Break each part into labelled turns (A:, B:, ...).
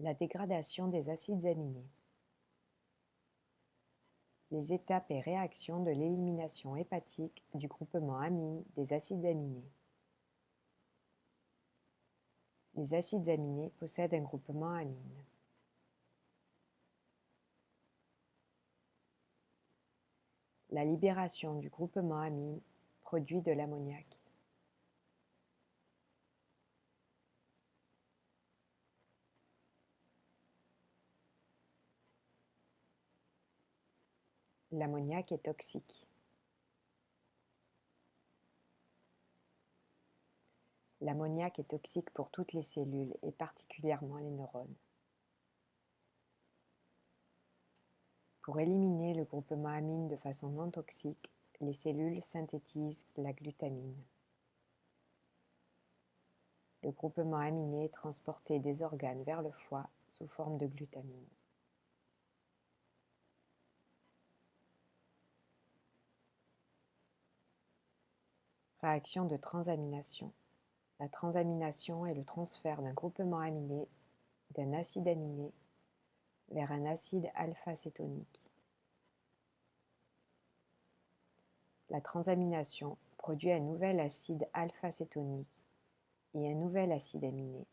A: La dégradation des acides aminés. Les étapes et réactions de l'élimination hépatique du groupement amine des acides aminés. Les acides aminés possèdent un groupement amine. La libération du groupement amine produit de l'ammoniac. L'ammoniac est toxique. L'ammoniac est toxique pour toutes les cellules et particulièrement les neurones. Pour éliminer le groupement amine de façon non toxique, les cellules synthétisent la glutamine. Le groupement aminé est transporté des organes vers le foie sous forme de glutamine. Réaction de transamination. La transamination est le transfert d'un groupement aminé d'un acide aminé vers un acide alpha-cétonique. La transamination produit un nouvel acide alpha-cétonique et un nouvel acide aminé.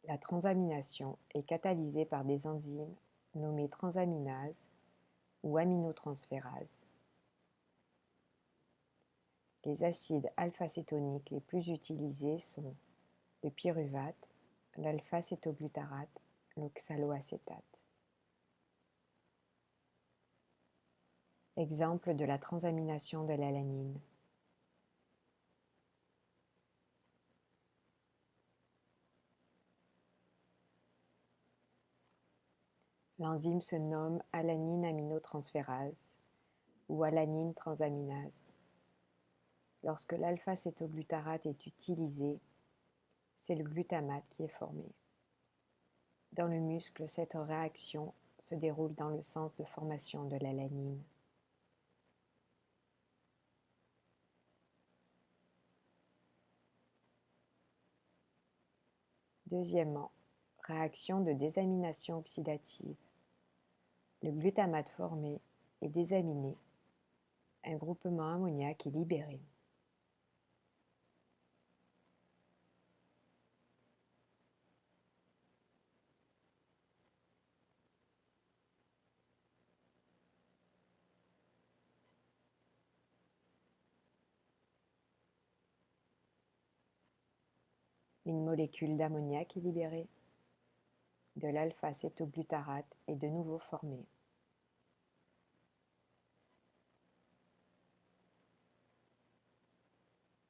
A: La transamination est catalysée par des enzymes nommées transaminases ou aminotransférases. Les acides alpha-cétoniques les plus utilisés sont le pyruvate, l'alpha-cétoglutarate, l'oxaloacétate. Exemple de la transamination de l'alanine. L'enzyme se nomme alanine aminotransférase ou alanine transaminase. Lorsque l'alpha-cétoglutarate est utilisé, c'est le glutamate qui est formé. Dans le muscle, cette réaction se déroule dans le sens de formation de l'alanine. Deuxièmement, réaction de désamination oxydative. Le glutamate formé est désaminé. Un groupement ammoniac est libéré. Une molécule d'ammoniac est libérée. De l'alpha-cétoglutarate est de nouveau formé.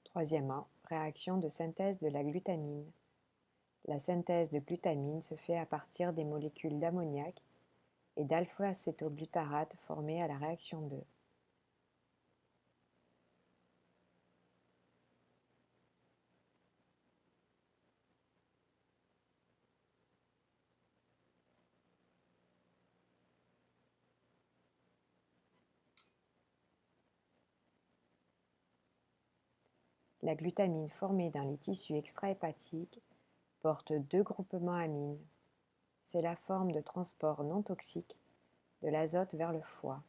A: Troisièmement, réaction de synthèse de la glutamine. La synthèse de glutamine se fait à partir des molécules d'ammoniac et d'alpha-cétoglutarate formées à la réaction 2. La glutamine formée dans les tissus extrahépatiques porte 2 groupements amines. C'est la forme de transport non toxique de l'azote vers le foie.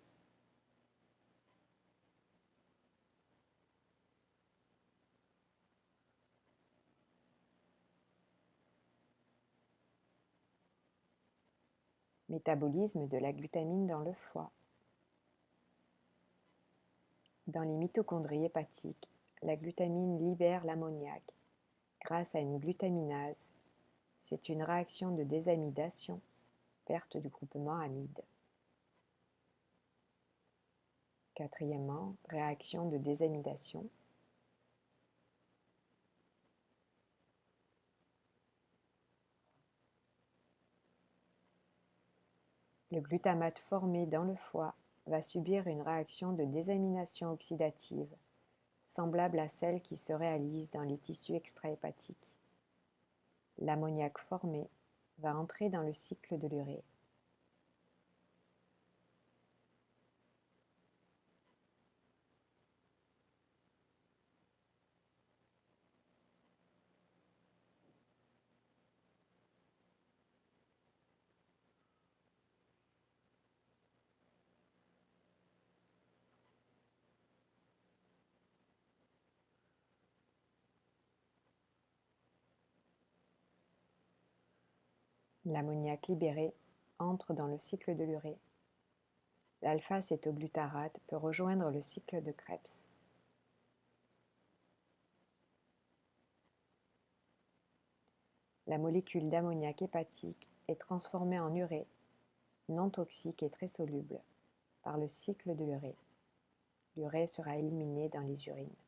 A: Métabolisme de la glutamine dans le foie. Dans les mitochondries hépatiques, la glutamine libère l'ammoniac grâce à une glutaminase. C'est une réaction de désamidation, perte du groupement amide. Quatrièmement, réaction de désamidation. Le glutamate formé dans le foie va subir une réaction de désamination oxydative, semblable à celle qui se réalise dans les tissus extrahépatiques. L'ammoniac formé va entrer dans le cycle de l'urée. L'ammoniac libéré entre dans le cycle de l'urée. L'alpha-cétoglutarate peut rejoindre le cycle de Krebs. La molécule d'ammoniac hépatique est transformée en urée, non toxique et très soluble, par le cycle de l'urée. L'urée sera éliminée dans les urines.